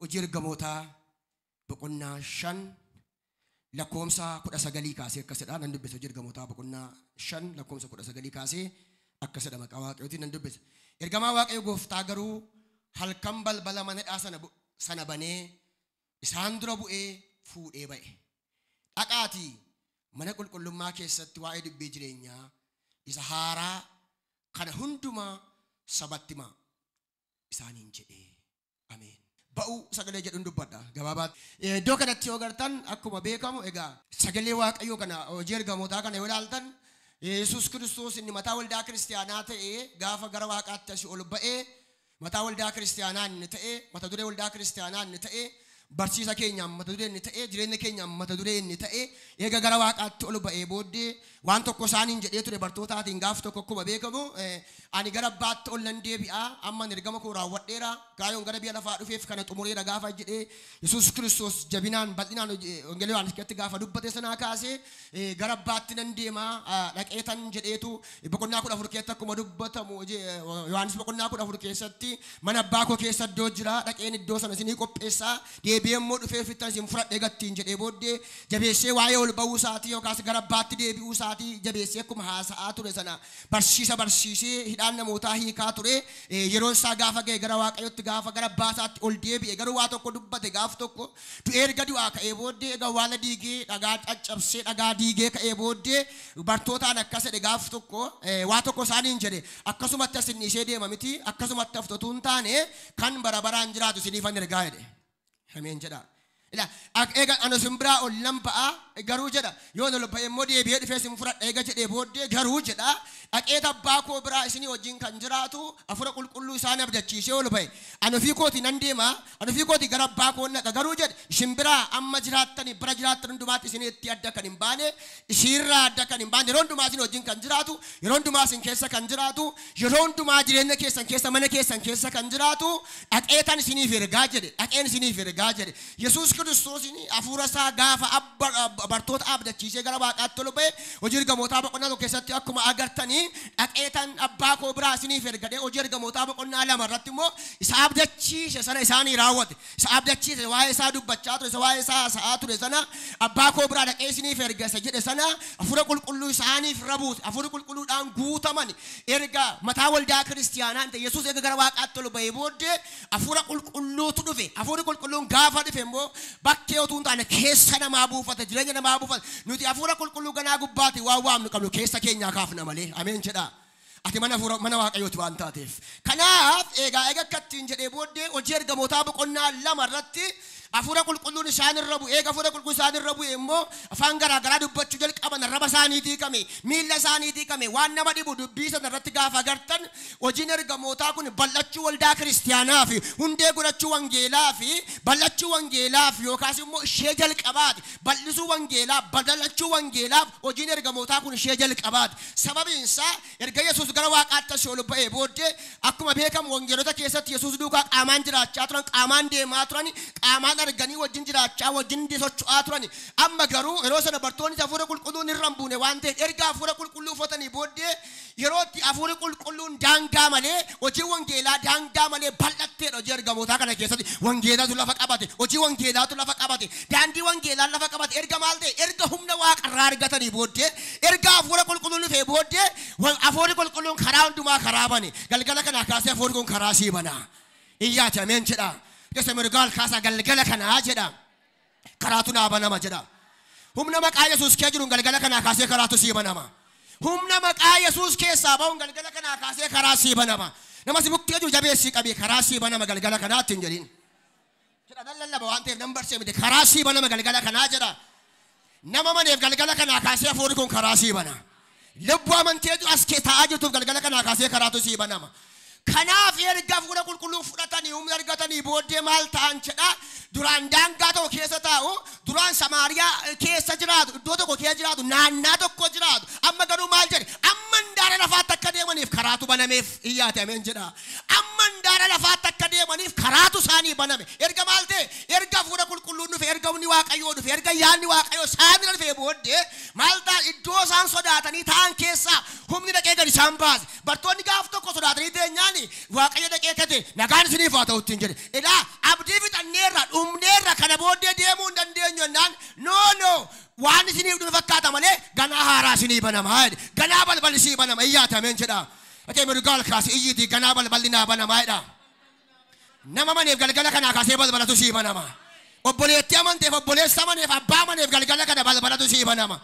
hojii ergamootaa boqonnaa 5 lakkoomsa 19 kaasee akkasidha nan dubbisa. Hojii ergamootaa boqonnaa 5 lakkoomsa 19 kaasee akkasidha maqaa Waaqayyootiin nan dubbisa. Ergamaa Waaqayyo Gooftaa garuu halkan balbala manadhaa sana banee isaan dura bu'ee fuudhee ba'e. Dhaqaatii mana qulqullummaa keessatti waa'ee dubbii jireenyaa isa haaraa kana hundumaa sabatti himaa isaaniin jedhee. Ameen. Ba'uu sagalee jedhuun dubbadha gabaabaatti. Iddoo kanatti yoo agartan akkuma beekamu egaa sagalee Waaqayyoo kana hojii ergamootaa kana yoo ilaaltan Yesuus Kiristoos inni mataa waldaa kiristaanaa ta'ee gaafa gara Waaqaatti asii ol ba'ee mataa waldaa kiristaanaa inni ta'ee mata duree waldaa kiristaanaa inni ta'ee barsiisa keenyaan mata duree inni ta'ee jireenya keenyaan mata duree inni ta'ee eega gara Waaqaatti ol ba'ee booddee waan tokko isaaniin jedhee ture bartootaatiin gaaf tokko akkuma beekamu ani gara Abbaatti ol nan deebi'aa amma ergama koo raawwadheera kaayoon gara biyya lafaa dhufeef kana xumureera gaafa jedhee Yesuus Kiristoos jabinaan bal'inaan wangeela Yohaannis keessatti gaafa dubbate sanaa kaasee gara Abbaatti nan deemaa dhaqeetan jedheetu boqonnaa 14 keessatti akkuma dubbatamu Yohaannis boqonnaa 14 keessatti mana Abbaa koo keessa iddoo jira dhaqeen iddoo sana isinii qopheessaa deebi'ee immoo dhufee fittan isin fudhadhee gattiin jedhee booddee jabeessee waa'ee ol ba'uu isaatii yookaas gara Abbaatti deebi'uu isaatii jabeessee akkuma haasa'aa ture sana barsiisee hidhaan namootaa hiikaa ture. Yeroon isaa gaafa ga'e gara Waaqayyootti gaafa gara Abbaa isaatti ol deebi'e garuu waa tokko dubbate gaaf tokko du'ee erga du'aa ka'ee booddee egaa waan diigee dhagaa caccabsee dhagaa diigee ka'ee booddee bartootaan akkas jedhe gaaf tokko waa tokko isaaniin jedhe akkasumatti asin ishee deema miti akkasumatti haftotuu hin taane kan bara baraan jiraatu isiniifan ergaa jedhe. Ameen jedha. Eega ana simbiraa ol nan ba'a garuu jedha yoo ol ba'e immoo deebi'ee dhufee sin fudhadha eega jedhee booddee garuu jedha dhaqee Abbaa koo biraa isinii wajjin kan jiraatu hafuura qulqulluu isaan abdachiisee ol ba'e ana ofii kooti nan deema ana ofii kooti gara Abbaa koo naqa garuu jedha simbiraa amma jiraattanii bara jiraattan hundumaatti isinii itti adda kan hin baane isiirraa adda kan hin baane yeroo hundumaa isin wajjin kan jiraatu yeroo hundumaa isin keessa kan jiraatu yeroo hundumaa jireenya keessan keessa mana keessan keessa kan jiraatu dhaqeetan isiniif ergaa jedhe dhaqeen isiniif ergaa jedhe. Yesuus Kiristoos hafuura isaa gaafa bartoota abdachiisee gara Waaqaatti ol ba'e hojii ergamootaa boqonnaa tokko keessatti akkuma agartanii dhaqeetan Abbaa koo biraa isiniif ergadee hojii ergamootaa boqonnaa 2 irratti immoo isa abdachiise sana isaanii raawwate isa abdachiise waa'ee isaa dubbachaa ture isa waa'ee isaa haasa'aa ture sana Abbaa koo biraa dhaqee isiniif ergasa jedhe sana hafuura qulqulluu isaaniif rabuute hafuura qulqulluudhaan guutaman erga mataa waldaa kiristaanaa ta'e Yesuus erga gara Waaqaatti ol ba'e booddee hafuura qulqulluutu dhufe hafuura qulqulluun gaafa dhufe immoo bakkee otuu hin taane keessa namaa buufate jireenya namaa buufate nuti hafuura qulqulluu ganaa gubbaatti waan waamnu qabnu keessa keenyaa kaafna malee. Ameen jedha. Ati mana Waaqayyooti waan taateef kanaaf eega akkattiin jedhee booddee hojii ergamootaa boqonnaa 2 irratti hafuura qulqulluun isaanirra bu'e eega hafuura qulqulluu isaanirra bu'e immoo afaan garaagaraa dubbachuu jalqaban arraba isaaniitii kame miilla isaaniitii kame waan nama dhibu dubbii sana irratti gaafa agartan hojiin ergamootaa kun bal'achuu waldaa kiristaanaa fi hundee godhachuu wangeelaa fi bal'achuu wangeelaa fi yookaas immoo ishee jalqabaati bal'isuu wangeelaa bal'achuu wangeelaaf hojiin ergamootaa kun ishee jalqabaati. Sababiin isaa erga Yesuus gara Waaqaatti asii ol ba'e booddee akkuma beekamu wangeelota keessatti Yesuus duukaa qaamaan jiraachaa turan qaamaan deemaa turan qaamaan arganii wajjin jiraachaa wajjin socho'aa turan amma garuu yeroo sana bartoonni hafuura qulqulluun irra hin buune waan ta'eef erga hafuura qulqulluu uffatanii booddee yerootti hafuura qulqulluun daangaa malee hojii wangeelaa daangaa malee bal'atteedha. Hojii ergamootaa kana keessatti wangeelaatu lafa qabate hojii wangeelaatu lafa qabate daandii wangeelaa lafa qabate erga maal ta'e erga humna waaqarraa argatanii booddee erga hafuura qulqulluun dhufee booddee hafuurri qulqulluun karaa hundumaa karaa bane galgala kanaa kaasee hafuurri kun karaa sii banaa. Iyyaati ameen jedha. Kesa mirgaal kaasaa galgala kanaa jedha karaatu naa banama jedha. Humna maqaa Yesuus kee jiruun galgala kanaa kaasee karaatu sii banama. Humna maqaa Yesuus keessaa ba'uun galgala kanaa kaasee karaa sii banama. Nama si bukkee jiru jabeessii qabee karaa sii banama galgala kanaatti hin jedhin. Jedha lallaba waan ta'eef nan barsee miti karaa sii banama galgala kanaa jedha. Nama maneef galgala kanaa kaasee hafuurri kun karaa sii bana. Lubbuu amantee as taa'aa jirtuuf galgala kanaa kaasee karaatu sii banama. Kanaaf erga hafuura qulqulluu fudhatanii humna argatanii booddee maal ta'an jedha duraan daangaa tokko keessa taa'u duraan Samaariyaa keessa jiraatu iddoo tokko keessa jiraatu naannaa tokko jiraatu amma garuu maal jedhe amma handaara lafaatti akka deemaniif karaatu banameef. Iyyaate ameen jedha. Amma handaara lafaatti akka deemaniif karaatu isaanii baname erga maal ta'e erga hafuura qulqulluun dhufe erga humni Waaqayyoo dhufe erga yaadni Waaqayyoo isaanirra dhufe booddee maal ta'a iddoo isaan sodaatanii ta'an keessaa humni dhaqee gadi isaan baase bartoonni gaaf tokko sodaatanii teenyaan jennani waaqayyo dhaqee kate nagaan isiniif haa ta'u ittiin jedhe. Ilaa abdii fixanneerra dhumneerra kana booddee deemuu hin dandeenyu jennaan no waan isiniif dhufe fakkaata malee ganaa haaraa isinii banamaa jedhe. Ganaa balballi isii banama iyyaatameen jedha. Ate mirgaal kaase iyyiti ganaa balballi naa banamaa jedha. Nama maneef galgala kanaa kaasee balbalatu sii banama. Obboleetti amanteef obboleessa amaneef abbaa amaneef galgala kana balbalatu sii banama.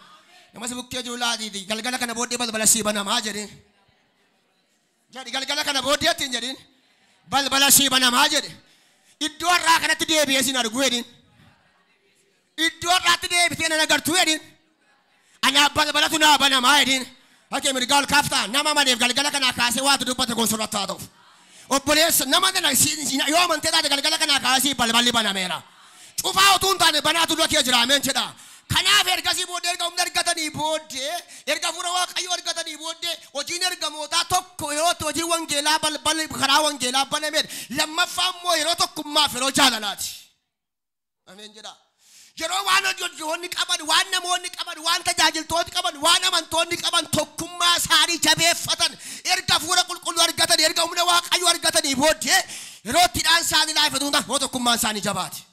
Nama si bukkee jiru laatiiti galgala kana booddee balbala sii banamaa jedhe. Jadi galgala kana booddee ittiin jedhin balbala sii banamaa jedhe. Iddoo irraa kanatti deebi'ee sin argu jedhin. Iddoo irraatti deebitee na agartuu jedhin. Anaaf balbalatu naa banamaa jedhin. Akka mirgaal kaaftaa nama maneef galgala kanaa kaasee waatu dubbate kun surratti haa ta'u. Obboleessa nama kana yoo amantee taate galgala kanaa kaasee balballi banameera. Cufaa utuu hin taane banaatu dura kee jira ameen jedha. Kanaaf ergasii booddee erga humna argatanii booddee erga fuula waaqayyoo argatanii booddee hojiin ergamootaa tokko yeroo hojii wangeelaa balballi karaa wangeelaa banameedha. Lammaffaa immoo yeroo tokkummaaf yeroo jaalalaati. Ameen jedha. Yeroo waan hojjettoonni qaban, waan namoonni qaban, waan tajaajiltoonni qaban, waan amantoonni qaban tokkummaa isaanii jabeeffatan erga fuula qulqulluu argatan erga humna waaqayyoo argatanii booddee yeroo ittidhaan isaanii laafatu tokkummaan isaanii jabaati.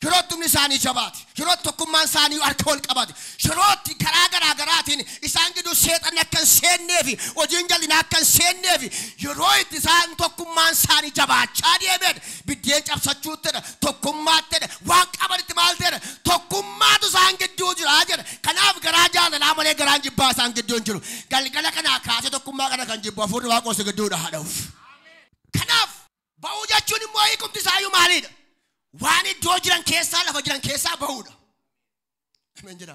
Yeroo tumni isaanii jabaati. Yeroo tokkummaan isaanii harka wal qabate. Yeroo karaa garaatiin isaan gidduu seexanni akka hin seenneefi hojiin jal'inaa akka hin seenneefi yeroo itti isaan tokkummaan isaanii jabaachaa deebi'an biddeen cabsachuuttidha tokkummaаттidha waan qabanitti maal ta'edha tokkummaatu isaan gidduu jira jedha. Kanaaf garaa jaalalaa malee garaan jibbaa isaan gidduu hin jiru. Galgala kanaa kaasee tokkummaa kana kan jibbu hafuurri waaqoo si gidduudha haadha'uuf. Kanaaf ba'uu jechuun immoo hiikumti isaayyuu maalidha? Waan iddoo jiran keessaa lafa jiran keessaa ba'uudha. Ameen jedha.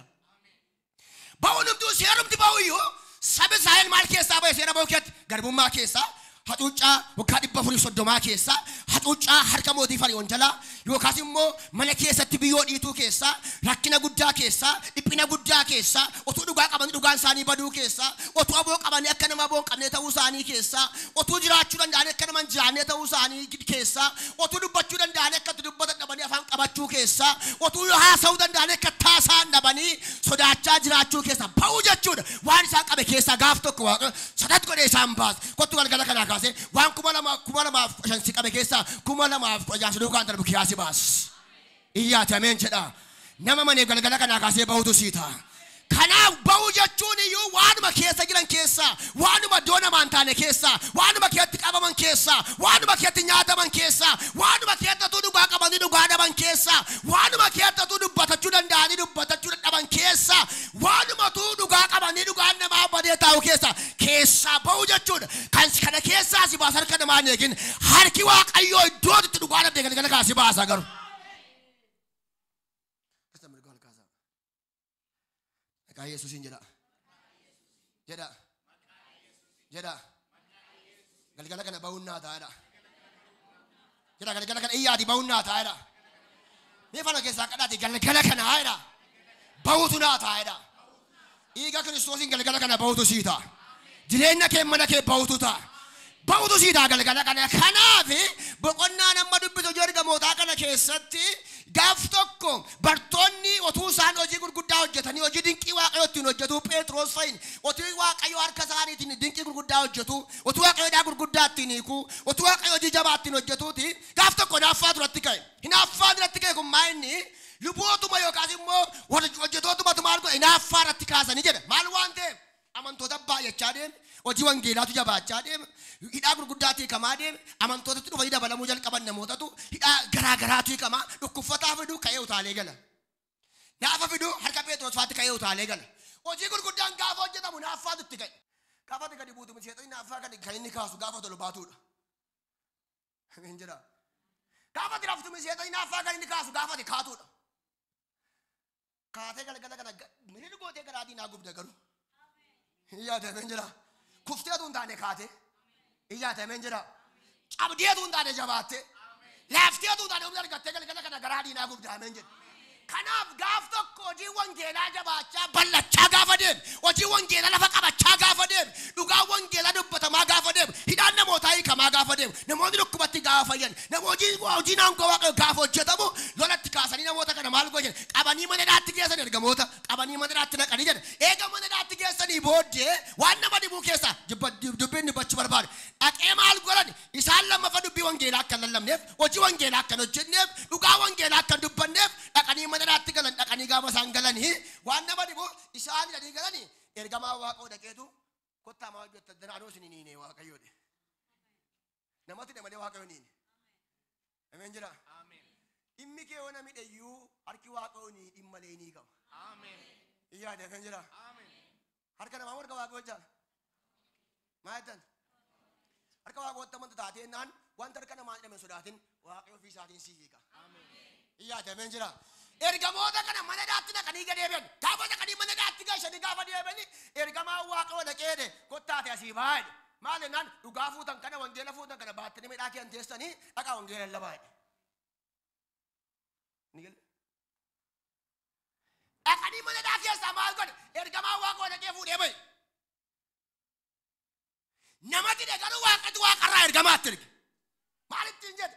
Ba'uun hunduu seerumti ba'uyyuu sabi Israa'el maal keessaa ba'e seera ba'uu keetti garbummaa keessaa haxuuccaa waggaa 430 keessaa haxuuccaa harka mootii Fara'oon jalaa yookaas immoo mana keessatti biyyoo dhiituu keessaa rakkina guddaa keessaa dhiphina guddaa keessaa otuu dhugaa qabanii dhugaan isaanii baduu keessaa otuu aboo qabanii akka nama aboo hin qabne ta'uu isaanii keessaa otuu jiraachuu danda'anii akka nama hin jiraanne ta'uu isaanii keessaa otuu dubbachuu danda'anii akka dubbatan dhabanii afaan qabachuu keessaa otuu haasa'uu danda'anii akka taasaan dhabanii sodaachaa jiraachuu keessaa ba'uu jechuudha. Waan isaan qabe keessaa gaaf tokko waaqa sadat godhee isaan baase kottu galgala kanaa kaasee waan 2005 si qabe keessaa 2006 duukaan darbu kiyaasi baas. Iyyaati ameen jedha. Nama manee galgala kanaa kaasee ba'utu sii ta'a. Kanaaf ba'uu jechuun iyyuu waanuma keessa jiran keessaa waanuma iddoo namaa hin taane keessaa waanuma keetti qabaman keessaa waanuma keetti nyaataman keessaa waanuma keettatu dhugaa qabanii dhugaa dhaban keessaa waanuma keettatu dubbatachuu danda'anii dubbatachuu dadhaban keessaa waanumatu dhugaa qabanii dhugaan namaa badee taa'u keessaa ba'uu jechuudha. Kan kana keessaa si baasa harka namaa hin eegin harki waaqayyoo iddoo itti dhugaa dhabdee galgala kaasee baasa garuu. Yesus in jedha galgala kana ba'unnaa taa'edha. Jedha galgala kana iyyaati ba'unnaa taa'edha. Mee fana keessaa qadhaati galgala kana haa'edha. Ba'utu naa taa'edha. Dhiiga Kiristoosiin galgala kana ba'utu sii ta'a. Jireenya kee mana kee ba'utu ta'a. Ba'utu sii ta'a galgala kana. Kanaaf boqonnaa nama dubbisu ergamootaa kana keessatti gaaf tokko bartoonni otuu isaan hojii gurguddaa hojjetanii hojii dinqii waaqayyoo ittiin hojjetu Phexros fa'iin otuu waaqayyoo harka isaaniitiin dinqii gurguddaa hojjetu otuu waaqayyoodhaa gurguddaa ittiin hiiku otuu waaqayyoo hojii jabaa ittiin hojjetuuti gaaf tokko hinaaffaa duratti ka'e. Hinaaffaa duratti ka'e kun maa inni lubootuma yookaas immoo hojjetootumatu maal godhe hinaaffaa irratti kaasanii jedha. Maal waan ta'eef amantoota baay'achaa deeme hojii wangeelaatu jabaachaa deeme. Hidhaa gurguddaatti kamaa deeme amantootatti dhufanii dabalamuu jalqaban namootatu hidhaa garaagaraatu kamaa dhukkubsataa fiduu ka'ee utaalee gala. Naafa fiduu harka Phexros faatti ka'ee utaalee gala. Hojii gurguddaan gaafa hojjetamu naaffaatu itti ka'e. Gaafa gadi buutu seexanni naaffaa kan inni kaasu gaafa tolu baatuudha. Hin jira. Gaafa raftu seexanni naaffaa kan inni kaasu gaafa kaatuudha. Kaatee galgala kana minni gootee garaadii naa gubda garuu. Hin yaadame hin jira. Kufteetu hin taane kaatee. Iyyaati ameen jedha. Cabdeetu hin taane jabaatte. Laafteetu hin taane humna argattee galgala kana garaa diinaa gubdaa ameen jedha. Kanaaf gaaf tokko hojii wangeelaa jabaachaa bal'achaa gaafa deemu hojii wangeelaa lafa qabachaa gaafa deemu dhugaa wangeelaa dubbatamaa gaafa deemu hidhaan namootaa hiikamaa gaafa deemu namoonni dhukkubatti gaafa fayyan namoonni hojii naangoo waaqayyoo gaafa hojjetamu lolatti kaasanii namoota kana maal godhan qabanii mana hidhaatti geessan ergamoota qabanii mana hidhaatti naqanii jedha. Eega mana hidhaatti geessanii booddee waan nama dhibuu keessaa dubbiin dubbachuu barbaade Dhaqee maal godhan isaan lammaffaa dubbii wangeelaa akka lallabneef hojii wangeelaa akka hojjenneef dhugaa wangeelaa akka dubbanneef dhaqanii mana hidhaatti galan dhaqanii gaafa isaan galanii waan nama dhibu isaan hidhanii galanii ergamaa Waaqoo dhaqeetu kottaa maal hojjettan anoo isin hiine Waaqayyoodhe namatti dhamalee Waaqayyo hiine ameen jira dhimmi kee yoo namni dhayyuu harki Waaqoo ni dhimmalee ni qaba yaada ameen jira harka namaa warga Waaqoo jala maayitan harka Waaqoo tamanta taatee naan wanta harka namaa hidhame sodaatin Waaqayyo ofii isaatiin si hiika yaada ameen jira ergamoota kana mana hidhaatti dhaqanii gadeebi'an gaafa dhaqanii mana hidhaatti gashanii gaafa deebi'anii ergamaa Waaqoo dhaqeede kottaate asii baay'ee maal jennaan dhugaa fuutan kana wangeela fuutan kana baattanii midhaa kee teessanii dhaqaa wangeela labaay'e ni galle dhaqanii mana hidhaa keessaa maal godhe ergamaa Waaqoo dhaqee fuudhee bahe namatti garuu Waaqatu Waaqarraa ergamaatti erge maal ittiin jedhe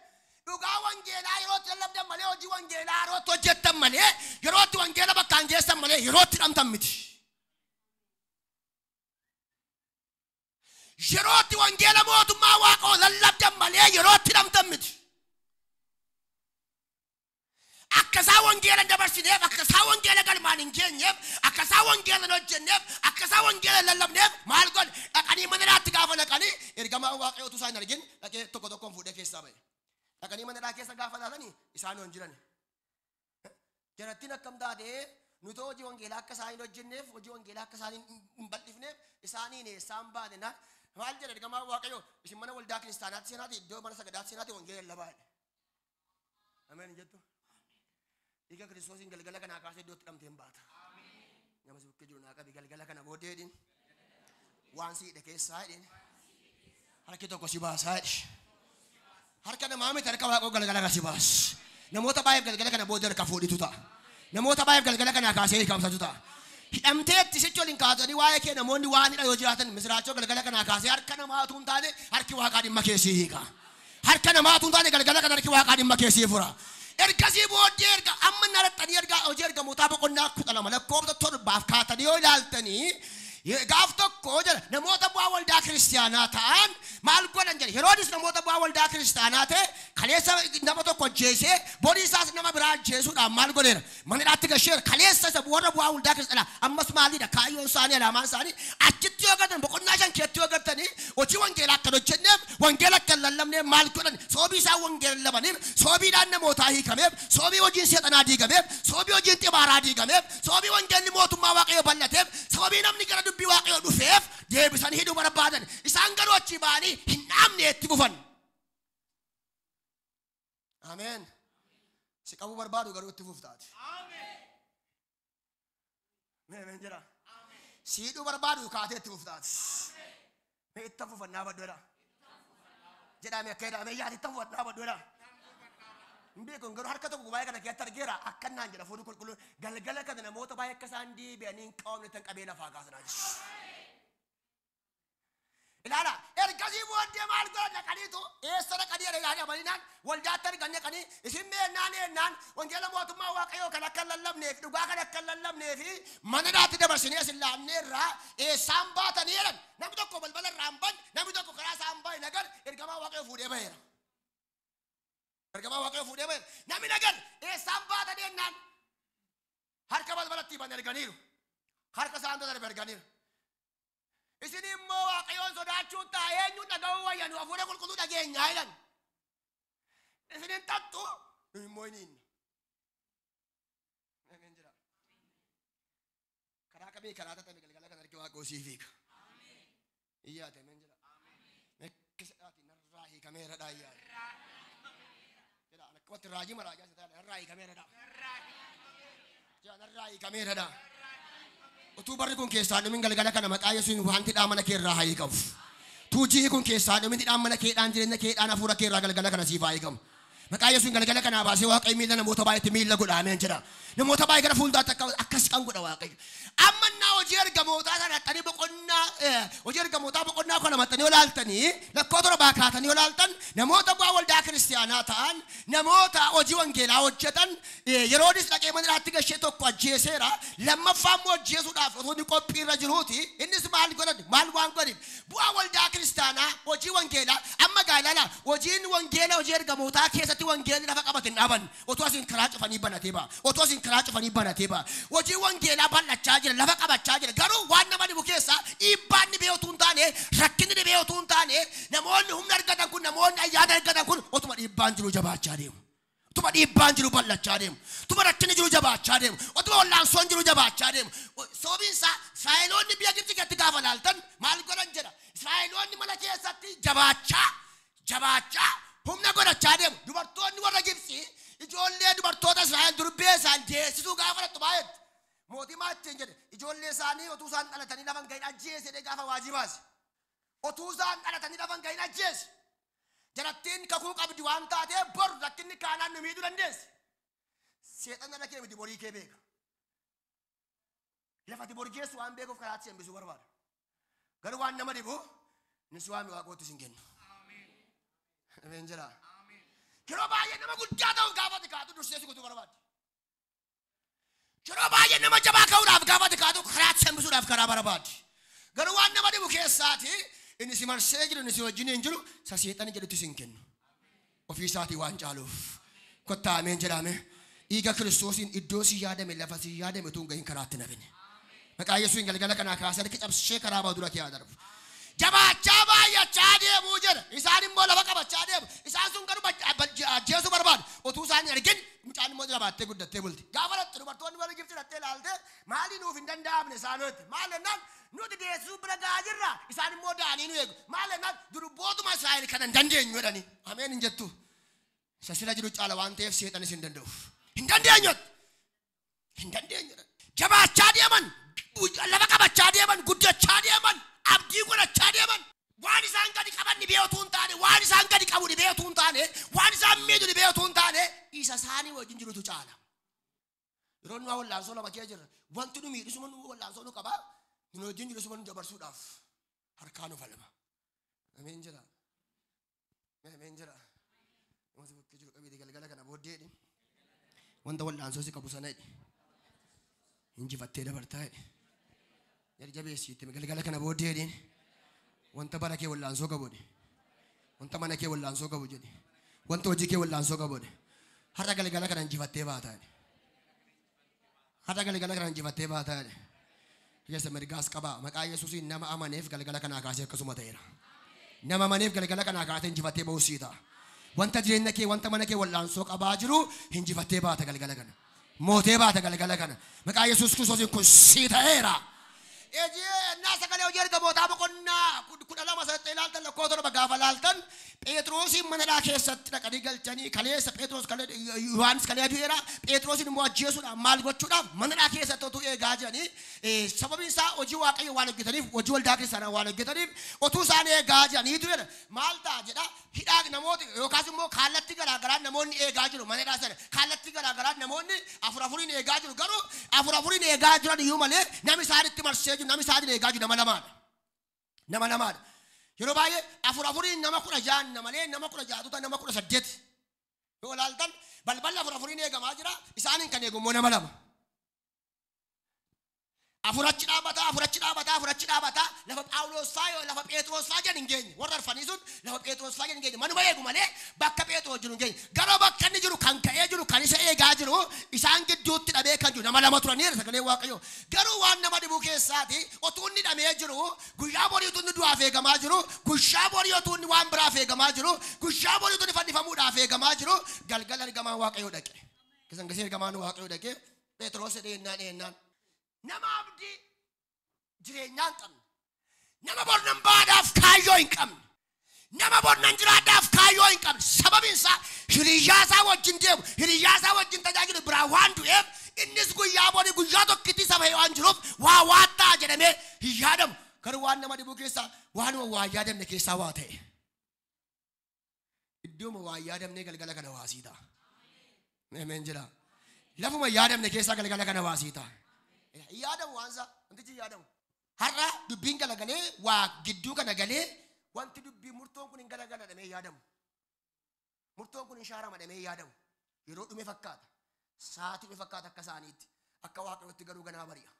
dhugaa wangeelaa yerootti lallabdan malee hojii wangeelaa yerootti hojjettan malee yerootti wangeela bakkaan geessan malee yerootti hidhamtan miti yerootti wangeela mootummaa Waaqoo lallabdan malee yerootti hidhamtan miti akkasaa wangeela dabarsineef akkasaa wangeela galmaan hin geenyeef akkasaa wangeela hojjenneef akkasaa wangeela lallabneef maal godhe dhaqanii mana hidhaatti gaafa dhaqanii ergamaa Waaqayyoo utuu isaan hin argin dhaqee tokko tokkoon fuudhee keessaa ba'e dhaqanii mana hidhaa keessa gaafa laatanii isaan hin jiran jarattiin akkam taatee nuti hojii wangeelaa akka isaan hin hojjenneef hojii wangeelaa akka isaan hin bal'ifneef isaaniin isaan baane na maal jedhe ergamaa Waaqayyoo isin mana waldaa kiristaanaatti seenaati iddoo mana sagadaatti seenaati wangeela labaadhe ameen jettu dhiiga Kiristoosiin galgala kanaa kaasee iddootti hidhamteen baata nama si bukkee jiru naa qabi galgala kana booddee jedhin waan si hidhe keessaa jedhin harki tokko si baasaa jedhi harka namaa miti harka Waaqoo galgala kana si baas namoota baay'eef galgala kana booddee harka fuudhitu ta'a namoota baay'eef galgala kanaa kaasee hiikamsatu ta'a hidhamteetti sichi waliin kaatanii waa'ee kee namoonni waan hidha yoo jiraatan misiraachoo galgala kanaa kaasee harka namaatu hin taane harki Waaqaa dhimma keessii hiika harka namaatu hin taane galgala kana harki Waaqaa dhimma keessii fura ergasii booddee erga amma narattanii erga hojii ergamootaa boqonnaa 12 lakkoofsa 7 kaatanii yoo ilaaltanii gaaf tokko jedha namoota bu'aa waldaa kiristaanaa ta'an maal godhan jedhe Heroodis namoota bu'aa waldaa kiristaanaa ta'e kaleessa nama tokko ajjeesee borii isaas nama biraa ajjeesuudhaan maal godheera mana hidhaatti gasheera kaleessa isa warra bu'aa waldaa kiristaanaa ammas maalidha kaayyoon isaanii alaamaan isaanii achitti yoo gatan boqonnaa 5 keetti yoo gatanii hojii wangeelaa akka hojjenneef wangeela akka lallabneef maal godhan soobii isaan wangeela labaniif soobiidhaan namootaa hiikameef soobii hojiin seexanaa diigameef soobii hojiin xibaaraa diigameef soobii wangeelli mootummaa Waaqayyoo bal'ateef soobii namni gara dubbii Waaqayyoo dhufeef deebisanii hidhuu barbaadan isaan garuu achii ba'anii hin dhaabne itti gufan ameen si qabuu barbaadu garuu itti fuftaati ameen jira si hidhuu barbaadu kaatee itti fuftaati mee itti fufannaa baddoodha jedhame akka jedhame yaadi itti fufannaa baddoodha hin beekun garuu harka tokko baay'ee kana keessatti argeera akkanaan jedha fuudhu qulqulluun galgala kana namoota baay'ee akka isaan deebi'anii hin qabamne tan qabee lafaa kaasanaa jiru ilaala ergasii booddee maal godhan dhaqaniitu eessa dhaqanii ilaanii amalinaan waldaatti argan dhaqanii isin meennaan wangeela mootummaa Waaqayyoo kan akka lallabneef dhugaa kan akka lallabneef mana hidhaatti dabarsinee isin laanneerraa eessaan baatanii jedhan namni tokko balbala irraa hin banne namni tokko karaa isaa hin bahe nagar ergamaa Waaqayyoo fuudhee baheera ergamaa Waaqayyoo fuudhee baheera namni nagar eessaan baatanii jennaan harka balbalatti ban erganiiru harka saantoota darbe erganiiru isin immoo Waaqayyoon sodaachuun ta'a eenyuun dhaga'uu wayyanu hafuura qulqulluu dhageenyaa jedhan isin hin tattu immoo hin jira karaa kamii karaa tatame galgala kan harki Waaqoo siif hiika iyyaate men jira mekkisadhaati narraa hiikameeradha iyyaate jedha akkamatti raajii maraajaa isa ta'a narraa hiikameeradha jedha narraa hiikameeradha utuu barri kun keessaa dhumin galgala kana maqaa Yesuusiin wanti dhaamana kee irraa haa hiikamu tuujii kun keessaa dhumin dhaamana keedhaan jireenya keedhaan hafuura kee irraa galgala kana siif haa hiikamu Maqaa Yesuus galgala kana baasee Waaqayyo miila namoota baay'eetti miila godha. Ameen jedha. Namoota baay'ee gara fuulduraatti akkas kan godha Waaqayyo. Amma naa hojii ergamootaa sana xanii hojii ergamootaa boqonnaa kana maxxanii olaaltanii lakkoo torba baakaatanii olaaltan namoota bu'aa waldaa kiristaanaa ta'an namoota hojii wangeelaa hojjetan yeroonis dhaqee maniraatti gashee tokko ajjeeseera. Lammaffaa immoo ajjeesuudhaaf otoo inni qophiirra jiruuti. Innis maal waan godhin bu'aa waldaa kiristaanaa hojii wangeelaa amma gaalala hojiin wangeelaa hojii ergamootaa keessatti wangeelli lafa qabatin dhaban otoo asin karaa cufanii banatee ba'a. Otoo asin karaa cufanii banatee ba'a. Hojii wangeelaa bal'achaa jira lafa qabachaa jira. Garuu waan nama dhibu keessa dhiibbaan ni beeyotuu hin taane rakkinni ni beeyotuu hin taane namoonni humna argatan kun namoonni ayyaana argatan kun otuma dhiibbaan jiru jabaachaa deemu. Otuma dhiibbaan jiru bal'achaa deemu. Otuma rakkinni jiru jabaachaa deemu. Otuma wallaansoon jiru jabaachaa deemu. Sababiinsa Israa'eloonni biyya Gibxi keessatti gaafa laaltan maal godhan jedha. Israa'eloonni mana keessatti jabaachaa humna godhachaa deemu. Dubartoonni warra Gibxi ijoollee dubartoota Israa'el durbee isaan deessisuu gaafa dhattu baay'eetti. Mootii maattiin jedhe ijoollee isaanii otuu isaan dhalatanii lafan ga'in ajjeese gaafa waajibaas. Otuu isaan dhalatanii lafan ga'in ajjeese. Jarattiin kakuu qabdi waan taatee bor rakkinni kaanaan nu miidhuu dandeesse. Seexanni ala kee miti borii kee beeka. Lafati bor geessu waan beekuuf karaatti sembisuu barbaada. Garuu waan nama dhibu nis waan waaqootti sin kennu. Ameen jedha. Yeroo baay'ee nama guddaa ta'uuf gaafati kaatu dursee si kutuu barbaada. Yeroo baay'ee nama jabaa ka'uudhaaf gaafati kaatu karaatti sembisuudhaaf karaa barbaada. Garuu waan nama dhibu keessaati inni si marsee jiru inni si wajjin hin jiru seexanni jedhutti sin kennu. Ofii isaatii waan caaluuf. Kottaa ameen jedhame. Dhiiga Kiristoosiin iddoo si yaadame lafa si yaadame utuu hin gahin karaatti nafine. Maqaa Yesuusiin galgala kanaa kaasee cabsee karaa baadura kee darbu. Jabaachaa baay'achaa deemuu jedha. Isaan immoo lafa qabachaa deemu. Isaan sun garuu ajjeesuu barbaadu. Otuu isaan argin mucaan immoo jabaattee guddattee bulti. Gaafa dhatti dubartoonni warra Gibxi dhattee ilaalte maali nuuf hin danda'amne isaaniitti. Maal jennaan nuti deessuu bira gahaa jirra. Isaan immoo da'anii nu eegu. Maal jennaan durbootuma Israa'el kana hin dandeenyu jedhanii. Ameen hin jettu. Isa sila jiru caala waan ta'eef seexanis hin danda'u. Hin dandeenyu. Hin dandeenyu. Jabaachaa deeman. Lafa qabachaa deeman. Guddachaa deeman. Abdii godhachaa deeman. Waan isaan gadi qaban ni beeyotuu hin taane. Waan isaan gadi qabu ni beeyotuu hin taane. Waan isaan miidhu ni beeyotuu hin taane. Isa isaanii wajjin jirutu caala. Yeroo nu wallaansoo lama kee jirra. Wanti nu miidhisuma nu wallaansoo nu qabaa. Nu wajjin jiru nu dabarsuudhaaf harkaa nu falma. Ameen jedha. Ameen jedha. Wanti bakki jiru qabeeti galgala kana booddeedhi. Wanta wallaansoo si qabu sana jedhi. Injifattee dabartaa jedhi. Yari jabeessiitti galgala kana booddeedhi. Wanta bara kee wallaansoo qabu jedhi. Wanta mana kee wallaansoo qabu jedhi. Wanta hojii kee wallaansoo qabu jedhi. Har'a galgala kana injifattee baataa jedhi. Har'a galgala kana injifattee baataa jedhi. Yesus mergaas qaba. Maqaa Yesuusiin nama amaneef galgala kana kaasee akkasuma ta'eera. Nama amaneef galgala kana kaasee injifattee ba'uu sii ta'a. Wanta jireenya kee wanta mana kee wallaansoo qabaa jiru injifattee baata galgala kana. Mootee baata galgala kana. Maqaa Yesuus Kiristoosiin kun sii ta'eera. Nasa kana hojii ergamootaa boqonnaa 12 sadatti ilaaltan lakkoo torba gaafa ilaaltan Phexrosin manadhaa keessatti dhaqanii galchanii kaleessa Phexros Yohaannis kalee du'eera. Phexrosin immoo ajjeesuudhaaf maal gochuudhaaf manadhaa keessatti otuu eegaa jiranii sababiin isaa hojii Waaqayyo waan hojjetaniif hojii waldaa kiristaanaa waan hojjetaniif otuu isaan eegaa jiranii du'eera. Maal ta'a jedha hidhaa namooti yookaas immoo kallattii garaagaraa namoonni eegaa jiru manadhaa sana kallattii garaagaraa namoonni afuriin eegaa jiru garuu afuriin eegaa jiran iyyuu malee namni isaanitti marsee jiru namni isaanii eegaa jiru nama lamaadha. Nama lamaadha. Yeroo baay'ee afuriin nama 16 malee nama 16 nama 18 yoo ilaaltan balbala afuriin eegamaa jira isaaniin kan eegu immoo nama lama. Afurachi dhaabata lafa Phaawulos faa lafa Phexros faa jedhan hin geenye warra arfanii sun lafa Phexros faa jedhan hin geenye manuma eegu malee bakka Phexros jiru hin geenye garuu bakka inni jiru kan ka'ee jiru kan isa eegaa jiru isaan gidduutti dhabee kan jiru nama lama turaniiru sagalee Waaqayyoo garuu waan nama dhibu keessaati otuu inni dhamee jiru guyyaa borii utuu inni du'aaf eegamaa jiru guyyaa borii utuu inni waan biraaf eegamaa jiru guyyaa borii utuu inni fannifamuudhaaf eegamaa jiru galgala ergamaan Waaqayyoo dhaqe kisan gasee ergamaan Waaqayyoo dhaqe Phexros dheennaan nama abdii jireenyaan qabne nama bornan baadhaaf kaayyoo hin qabne nama bornan jiraadhaaf kaayyoo hin qabne sababiin isaa hiriyaasaa wajjin deemu hiriyaasaa wajjin tajaajilu biraa waan du'eef innis guyyaa borii guyyaa tokkitti saba waan jiruuf waa waattaa jedhamee hin yaadamu garuu waan nama dhibu keessaa waanuma waa yaadamne keessaa waa ta'e Iddooma waa yaadamnee galgala kana waasii ta'a. Ameen jedha. Lafuma yaadamne keessaa galgala kana waasii ta'a. Yaadamu waansa wantichi yaadamu. Har'a dubbiin galagalee waa gidduu kana galee wanti dubbii murtoon kun hin galagala dhamee yaadamu. Murtoon kun hin shaarama dhamee yaadamu. Yeroo dhume fakkaata. Sa'aatii dhume fakkaata akka isaaniitti. Akka Waaqayyootti garuu ganaa bari'a.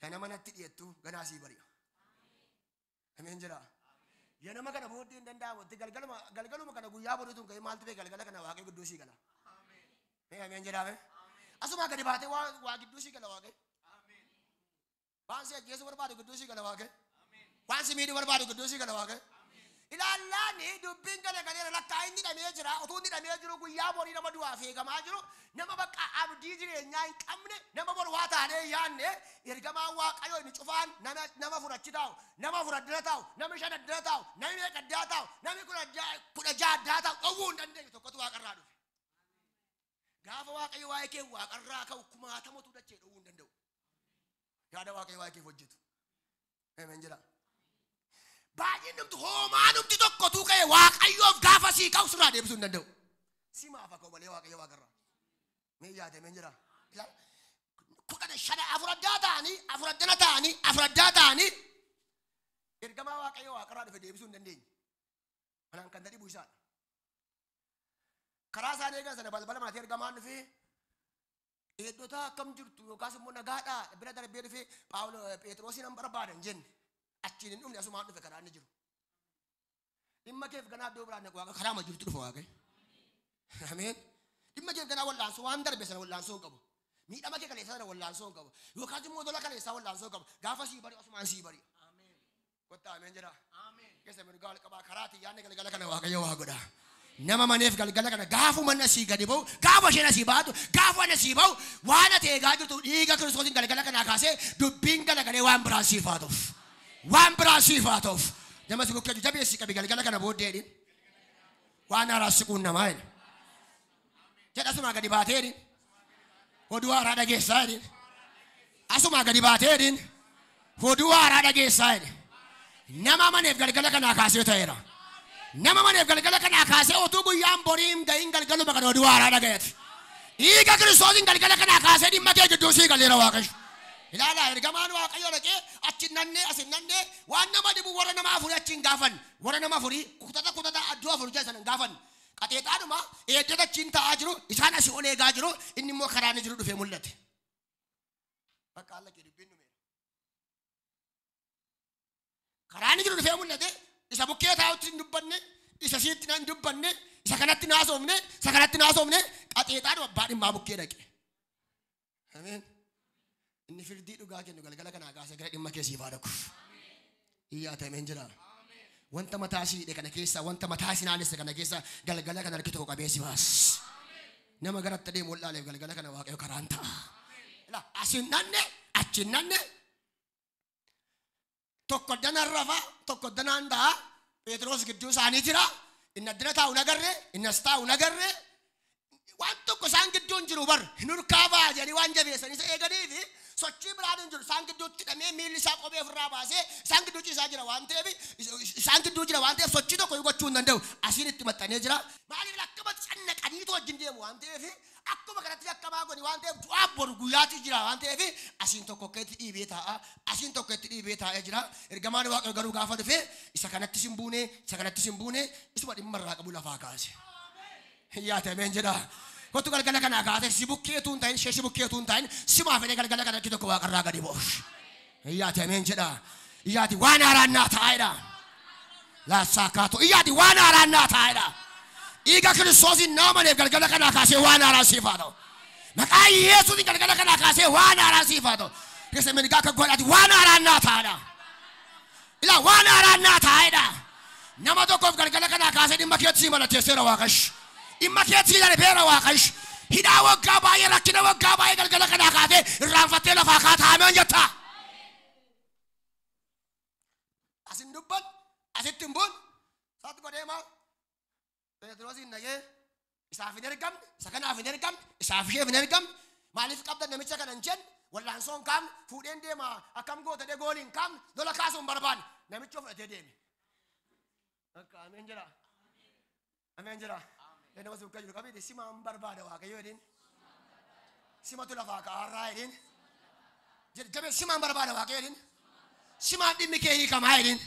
Yana manatti dhiyeettu ganaa sii bari'a. Ameen jedha. Yana nama kana booddee hin danda'amu. Galgaluma kana guyyaa boruutuun ka'ee maaltu ta'e galgala kana Waaqayyo gidduu sii gala. Ameen jedhaame. Asuma gadi baatee waa gidduu sii gala Waaqayyo. Waan si ajjeesuu barbaadu gidduu sii gala Waaqayyo. Waan si miidhuu barbaadu gidduu sii gala Waaqayyo. Ilaallaani dubbiin galagalee lakkaa inni dhamee jira. Utuu inni dhamee jiru guyyaa borii nama du'aa feegamaa jiru. Nama bakka abdii jireenyaa hin qabne nama bor waa taanee yaanne ergamaan Waaqayyoo inni cufaan nama furachi taa'u, nama furaddina taa'u, nama shanaddina taa'u, namni meeqaddaa taa'u, namni kudha jaaddaa taa'u dhowwuu hin dandeenye tokkotu Waaqarraa dhufe. Gaafa Waaqayyo waa'ee kee Waaqarraa ka'u kumaatamatu dachee dhowwuu hin danda'u. Yaada Waaqayyo waa'ee keef hojjetu. Ameen jedha. Baay'een namtu hoomaa namti tokkotu ka'e Waaqayyoof gaafa sii ka'u sirraa deebisuu hin danda'u. Si maaf akka malee Waaqayyo Waaqarraa. Mee yaadameen jira. Kudhan shana afuraddaa ta'anii ergamaa Waaqayyo Waaqarraa dhufe deebisuu hin dandeenye. Kanaan kan dadhibu isaadha. Karaa isaanii eegan sana balbala maatii ergamaan dhufee eeddota akkam jirtu yookaas immoo nagaadhaa bira darbee dhufee Phexroosiin hin barbaadan jenne. Achiin hin dhumne asumaan dhufe karaa inni jiru. Dhimma keef ganaa iddoo biraan Waaqa karaa ma jirtu dhufa Waaqayyo. Ameen. Dhimma keef ganaa wallaansoo waan darbe sana wallaansoo hin qabu. Miidhama kee kaleessaa sana wallaansoo hin qabu. Yookaas immoo lola kaleessaa wallaansoo hin qabu. Gaafa sii bari asumaan sii bari. Ameen. Kottaa ameen jedha. Ameen. Keessa mirgaa qabaa karaati yaadne galgala kana Waaqayyo waa godha. Nama maneef galgala kana gaafu manna sii gadi ba'u gaafa isheen asii baatu gaafa ana sii ba'u waan ati eegaa jirtu dhiiga Kiristoosiin galgala kanaa kaasee dubbiin galagalee waan biraan siif haa ta'uuf. Waan biraa siif haa ta'uuf. Nama si bukkee jabeessi qabi galgala kana booddeedhin. Waan haaraa siquun namaa jedhe. Jedha asumaa gadi baateedhin. Oduu haaraa dhageessaa jedhin. Asumaa gadi baateedhin. Oduu haaraa dhageessaa jedhe. Nama maneef galgala kanaa kaasee ta'eera. Nama maneef galgala kanaa kaasee otuu guyyaan boriin ga'iin galgaluma kana oduu haaraa dhagayeeti. Dhiiga Kiristoosiin galgala kanaa kaasee dhimma kee gidduu sii galeera Waaqayyo. Ilaala ergamaan Waaqayyo dhaqee achi nannee asin nannee waan nama dhibu warra nama afurii achiin gaafan warra nama afurii kutata adduu afurii keessan hin gaafan qaxeexaadhuma eeddata achiin taa'aa jiru isaan asii ol eegaa jiru inni immoo karaa inni jiru dhufee mul'ate. Bakka alla kee dubbiin dhumeera. Karaa inni jiru dhufee mul'ate isa bukkee taa'utti hin dubbanne isa siitti hin dubbanne isa kanatti naasofne qaxeexaadhuma abbaa dhimmaa bukkee dhaqe. Ameen. Inni firdii dhugaa kennu galgala kanaa kaasee gara dhimma keessii faadhaku. Iyyaata ameen jedha. Wanta mataa siidhe kana keessa wanta mataa sinaanesse kana keessa galgala kana harki tokko qabeessi baas. Nama garatti adeemu wal'aaleef galgala kana Waaqayyo karaan ta'a. Asin nanne achin nanne tokko danaan rafa tokko danaan ta'a. Phexros gidduu isaanii jira. Inni addana taa'u nagarre inni as taa'u nagarre. Waan tokko isaan gidduun jiru bar hin urkaafaa jedhanii waan jabeessanii isa eeganiifi sochii biraan hin jiru isaan gidduutti hidhamee miilli isaa kophee ofirraa baasee isaan gidduu ciisaa jira waan ta'eef sochii tokko gochuu hin danda'u asiin itti maxxanee jira. Maaliif akkuma cannaqaniitu wajjin deemu waan ta'eef akkuma kanatti akkamaa godhi waan ta'eef du'aa boru guyyaatti jira waan ta'eef asiin tokko itti dhiibee taa'ee jira. Ergamaan Waaqayyo garuu gaafa dhufe isa kanattis hin buune isuma dhimma irraa qabu lafaa kaase. Yaatameen jedha. Kottu galgala kana kaase si bukkeetuun ta'in shee si bukkeetuun ta'in si maafedee galgala kana tokko Waaqarraa gadi bu'uuf. Yaatameen jedha. Iyyaati waan haaraan naa taa'edha. Laassaakaatu iyyaati waan haaraan naa taa'edha. Dhiiga Kiristoosiin nama maneef galgala kana kaasee waan haaraan siif haa ta'u. Maqaa Yesuusiin galgala kana kaasee waan haaraan siif haa ta'u. Keessa mirgaa akka godhaati waan haaraan naa taa'edha. Ilaa waan haaraan naa taa'edha. Nama tokkoof galgala kana kaasee dhimma keetti si malateesseera Waaqayyo. Dhimma keetti darbeera Waaqayyo. Hidhaa waggaa baay'ee rakkina waggaa baay'ee galgala kana kaasee irraanfattee lafaa kaataameen jetta. Asin dubban asitti hin buun saatti godhee maal Phexrosiin nagee isaaf hin ergamne isa kanaaf hin ergamne isaaf isheef hin ergamne maaliif qabdan namicha kana hin jenne wallaansoo hin qaamne fuudheen deema akkam goota dhee goolii hin qaamne lola kaasuu hin barbaanne namicha fudhatee deeme. Akka ameen jedha. Ameen jira. Nama suuqa jiru qabidi simaan barbaada waaqayyo jedhin. Simatu lafaa ka'aarraa jedhin. Jabe simaan barbaada waaqayyo jedhin. Simaan dhimmi kee hiikamaa jedhin.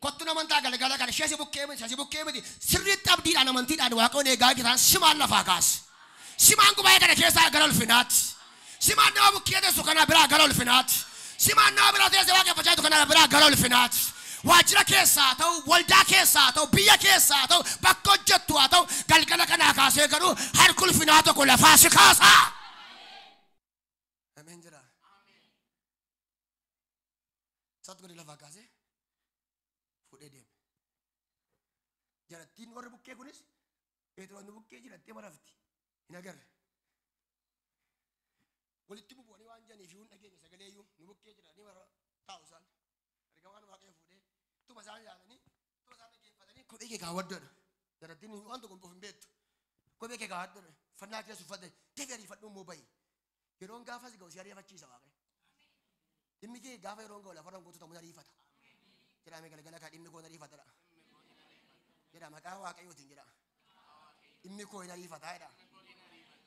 Kottu namantaa galgala kana shasi bukkee miti sirriitti abdiidhaan amantiidhaan waaqayyoon eegaa jiran simaan lafaa kaas. Simaan gubaa kana keessaa gara ulfinaatti. Simaan nama bukkee teessu kana biraa gara ulfinaatti. Simaan nama biraa teessee waaqeffachaa jiru kana biraa gara ulfinaatti. Waajjira keessaa ta'u, waldaa keessaa ta'u, biyya keessaa ta'u, bakka hojjettu haa ta'u, galgala kanaa kaasee garuu harka ulfinaa tokko lafaa si kaasa. Ameen jira. Saat godhe lafaa kaasee fuudhee deeme. Jarattiin warri bukkee kunis Phexros nu bukkee jirattee marafti. Hin agarre. Walitti bubu'anii waan jedhaniif iyyuu hin dhageenye sagalee iyyuu nu bukkee jira ni mara taa'u isaan. Ergamaan waaqayyo fuudhee tuma isaan ilaalanii tuma isaan dhaggeeffatanii kophee kee kaawwaddoodha. Jarattiin waan tokko hin beektu. Kophee kee kaawwaddoodha. Fannaa keessa uffatte deebii ariifadhu immoo bayi. Yeroon gaafas ga'u si ariifachiisa waaqayyo. Dhimmi kee gaafa yeroon ga'u lafarraan gootu ta'uu ariifata. Jedhamee galgala kaa dhimmi koo ariifatadha. Jedha maqaa waaqayyootiin jedha. Dhimmi koo ariifata jedha.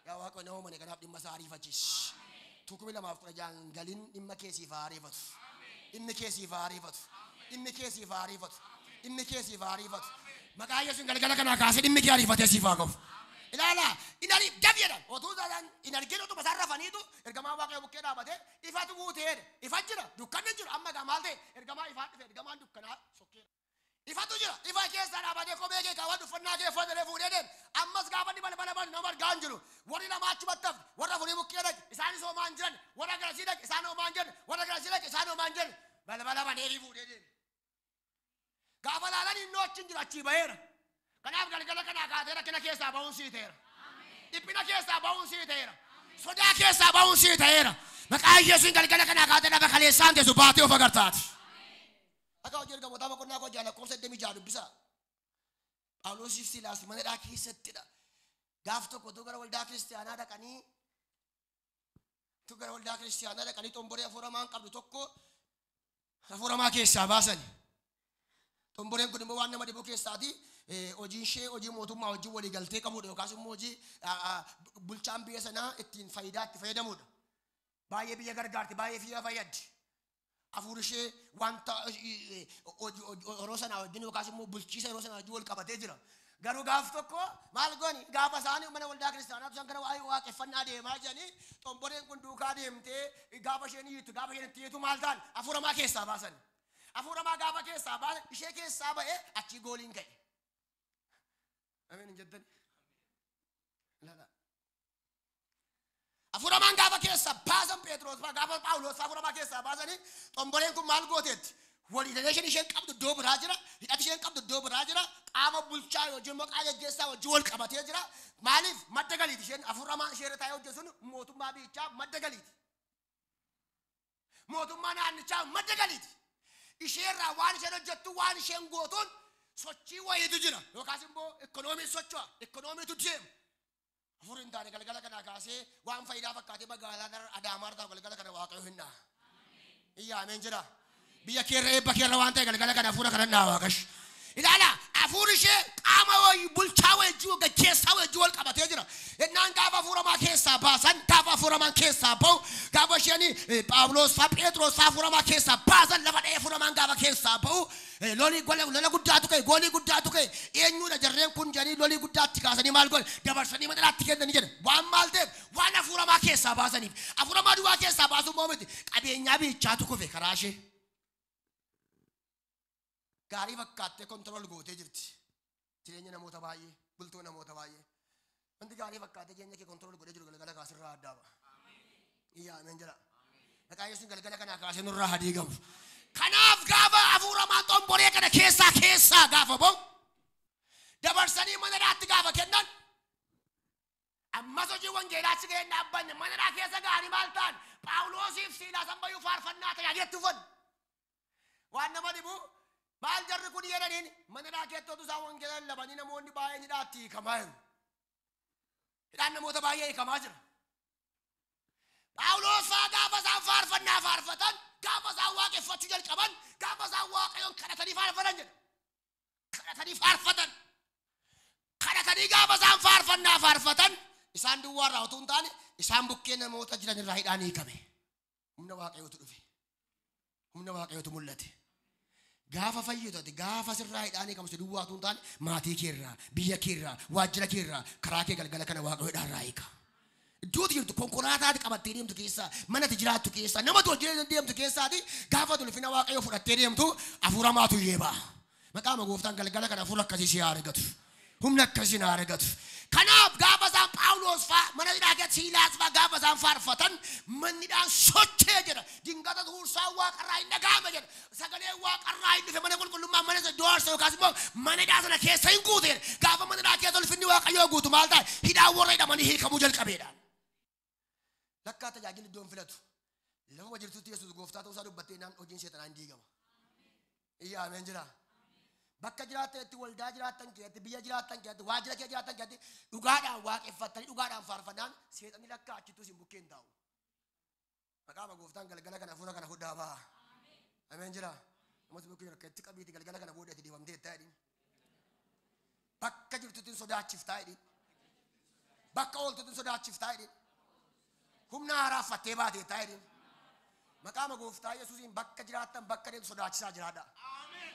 Yaa waaqayyo nama mana kanaaf dhimma isaa ariifachiis. Tukumi lamaaf kudha jaan galin dhimma keessiif ariifatu. Dhimmi keessiif ariifatu. Dhimmi keessiif ariifatu. Dhimmi keessiif ariifatu. Maqaa Yesuusiin galgala kanaa kaasee dhimmi kee ariifatee siif haa qabu. Ilaala inari jabiidhaan otuu isaan inargeen otuma isaan rafaniitu ergamaan waaqayyo bukkee dhaabatee ifatu guuteedha. Ifa jira dukkanni jiru amma gaa maal ta'e ergamaa ifaan dhufe ergamaan dukkanaa sokkeedha. Ifatu jira ifa keessa dhaabatee kophee kee kaawwadhu uffannaa kee uffatee fuudhee deeme ammas gaafa ni balbala nama argaan jiru warri nama achi battaf warra furii bukkee dhaqe isaanis hoomaan jiran warra garasii dhaqe isaan hoomaan jiran warra garasii dhaqe isaan hoomaan jiran balbala baneerii fuudhee deeme. Gaafa laalan inni achiin jira achii baheera. Kanaaf galgala kanaa kaatee rakkina keessaa ba'uun sii ta'eera. Dhiphina keessaa ba'uun sii ta'eera. Sodaa keessaa ba'uun sii ta'eera. Maqaa Yesuusiin galgala kanaa kaatee dhaaba kaleessaan teessu baatee of agartaati. Akka hojii ergamoota boqonnaa koo lakkoofsa 86 dubbisa. Phaawulosiif Siilaas manadhaa keessattidha. Gaaf tokko tu gara waldaa kiristaanaa dhaqanii xomboree hafuuramaan qabdu tokko hafuuramaa keessaa baasan. Xomboreen kun immoo waan nama dhibuu keessaati. Hojii ishee hojii mootummaa hojii walii galtee qabudha yookaas immoo hojii bulchaan biyya sanaa ittiin faayidaatti fayyadamudha. Baay'ee biyya gargaarti baay'ee biyya fayyaddi. Hafuurri ishee wanta yeroo sanaa wajjin yookaas immoo bulchiisa yeroo sanaa wajjin wal qabatee jira. Garuu gaaf tokko maal gooni gaafa isaanii mana waldaa kiristaanaa tusan kana waa'ee waaqeffannaa deemaa jiranii xomboreen kun duukaa deemtee gaafa isheen hiitu gaafa isheen itti hiitu maal ta'an hafuuramaa keessaa baasan. Hafuuramaa gaafa keessaa baasan ishee keessaa ba'ee achii gooliin ka'e. Ameen jedhan. Hafuuramaan gaafa keessaa baasan Phexros gaafa Phaawulos hafuuramaa keessaa baasanii xomboreen kun maal gooteetti waliin isheen qabdu iddoo biraa jira hidhati isheen qabdu iddoo biraa jira qaama bulchaa wajjin maqaa geggeessaa wajjin wal qabatee jira maaliif madda galiiti isheen hafuuramaan ishee irra taa'ee hojjetu sun mootummaa biyyichaa madda galiiti. Mootummaa naannichaa madda galiiti. Isheerraa waan isheen hojjettu waan isheen gootuun sochii wayiitu jira yookaas immoo ikoonoomii socho'a ikoonomiitu deema. Hafuurri taane galgala kanaa kaasee waan faayidaa fakkaatee magaalaa Adaamaa irraa galgala kana waaqayyo hin dhaa. Iyyaa ameen jedha. Biyya keerra eebba keerra waan ta'e galgala kana hafuura kana dhaa waaqash. Ilaala hafuurri ishee qaama wayii bulchaa wajjin gaggeessaa wajjin wal qabatee jira. Innaan gaafa hafuuramaa keessaa baasan gaafa hafuuramaan keessaa bahu gaafa isheen Phaawulos Phexros hafuuramaa keessaa baasan lafa dha'ee hafuuramaan gaafa keessaa bahu lola guddaatu ka'e goolii guddaatu ka'e eenyuudha jarreen kun jedhanii lolii guddaatti kaasanii maal godhe dabarsanii madaalaatti kennanii jedhe waan maal ta'eef waan hafuuramaa keessaa baasaniif hafuuramaa duwwaa keessaa baasuu immoo miti qabeenyaa biyyichaatu kufe karaa ishee. Gaarii fakkaattee kontirool gootee jirti. Jireenya namoota baay'ee, bultoo namoota baay'ee. Wanti gaarii fakkaatee jireenya kee kontirool godhee jiru galgala kaasirraa addaa ba'a. Iyyaa ameen jedha. Maqaa Yesuusiin galgala kanaa kaasee nurraa hadii gabu. Kanaaf gaafa hafuuramaan xomboree kana keessaa gaafa bahu dabarsanii manadaatti gaafa kennan ammas hojii wangeelaachi ga'een dhaabbanne manadaa keessa gaarii maal ta'an Phaawulosiif Siilaas ammayyuu faarfannaa tajaajiletti uffanne. Waan nama dhibu maal jarri kun jedhaniin manadaa keettootu isaan wangeela labanii namoonni baay'een hidhaatti hiikamaa jiru. Hidhaan namoota baay'ee hiikamaa jira. Phaawulos gaafa isaan faarfannaa faarfatan gaafa isaan waaqeffachuu jalqaban gaafa isaan waaqayyoon kadhatanii faarfatan jedha. Kadhatanii faarfatan. Kana kanii gaafa isaan faarfannaa faarfatan isaan duwwaarraa utuu hin taane isaan bukkee namoota jiran irraa hidhaan hiikame. Humna waaqayyootu dhufe. Humna waaqayyootu mul'ate. Gaafa fayyadate gaafa sirraa hidhaan hiikamse duwwaa utuu hin taane maatii keerraa, biyya keerraa, waajjira keerraa karaa kee galgala kana waaqayyoodhaan irraa hiika. Iddoo jirtu konkolaataati qabattee deemtu keessaa, manatti jiraattu keessaa, nama tolchee deemtu keessaati gaafa ulfina waaqayyoo fudhattee deemtu hafuura maatu yeebaa. Maqaa gooftaan galgala kana hafuura akkasii si argatu. Humna akkasii na argatu. Kanaaf gaafa isaan Phaawulos fa'aa mana hidhaa Siilaas fa'aa gaafa isaan faarfatan mannidhaan sochee jedha. Dingata tuursaa waaqarraa hin dhaga'ame jedha. Sagalee waaqarraa hin dhufe mana qulqullummaa mana doorsa yookaas immoo mana hidhaa sana keessa hin guute jedha. Gaafa mana hidhaa keessa ulfinni waaqayyoo guutu maal ta'a? Hidhaan warra hidhamanii hiikamuu jalqabeedha. Lakkaa tajaajilli iddoon filatu. Lafa jirtutti Yesuus gooftaa ta'uu isaa dubbattee naan hojiin seexanaa hin diigama. Iyyaa ameen jira. Bakka jiraatanitti waldaa jiraatan keessatti biyya jiraatan keessatti waajjira kee jiraatan keessatti dhugaadhaan waaqeffatanii dhugaadhaan faarfannaan seexanni lakkaa achittuu isin bukkee hin taa'u. Maqaa gooftaan galgala kana hafuura kana fudhaa ba'a. Ameen jira. Namoota bukkee rakkatti qabiiti galgala kana booda itti deemamtee taa'edhi. Bakka jirtutti sodaachiftaa jedhi. Bakka ooltutti sodaachiftaa jedhi. Humna haaraaffattee baatee taa'edhi. Maqaa gooftaa Yesuusiin bakka jiraatan bakka deemtu sodaachisaa jiraadha.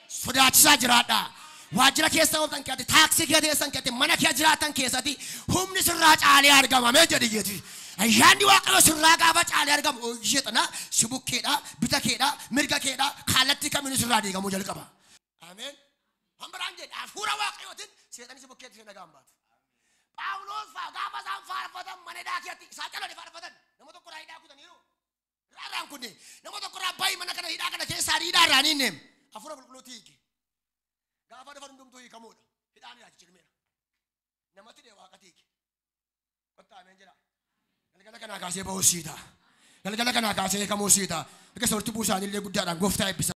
Sodaachisaa jiraadha. Waajjira keessa ooltan keessatti taaksii keessan keessatti mana kee jiraatan keessatti humni sirraa caalee argama. Mee jedhi jeeti. Ayyaanni waaqayyoo sirraa gaafa caalee argamu hojjetana si bukkeedha, bita keedha, mirga keedha, kallattii kamiin sirraa diigamuu jalqaba. Ameen. Hambaraan jedha hafuura waaqayyootiin seexanni si bukkeetti si nagaan baatu. Phaawulos fa'aa gaafa isaan faarfatan mana hidhaa keessatti isaa calanii faarfatan nama tokko irraa hidhaa kutaniiru. Raaraan kunne nama tokko irraa baay'ee mana kana hidhaa kana keessaa hidhaa irraa ni neem. Hafuura qulqulluutii hiike. Gaafa dhufan hundumtuu hiikamuudha. Hidhaan irraa cicilmeera. Namatti dhee waaqati hiike. Kottaa ameen jedha. Galgala kanaa kaasee ba'uu siita. Galgala kanaa kaasee hiikamuu siita. Akka sorti buusaanillee guddaadhaan gooftaa eebbisa.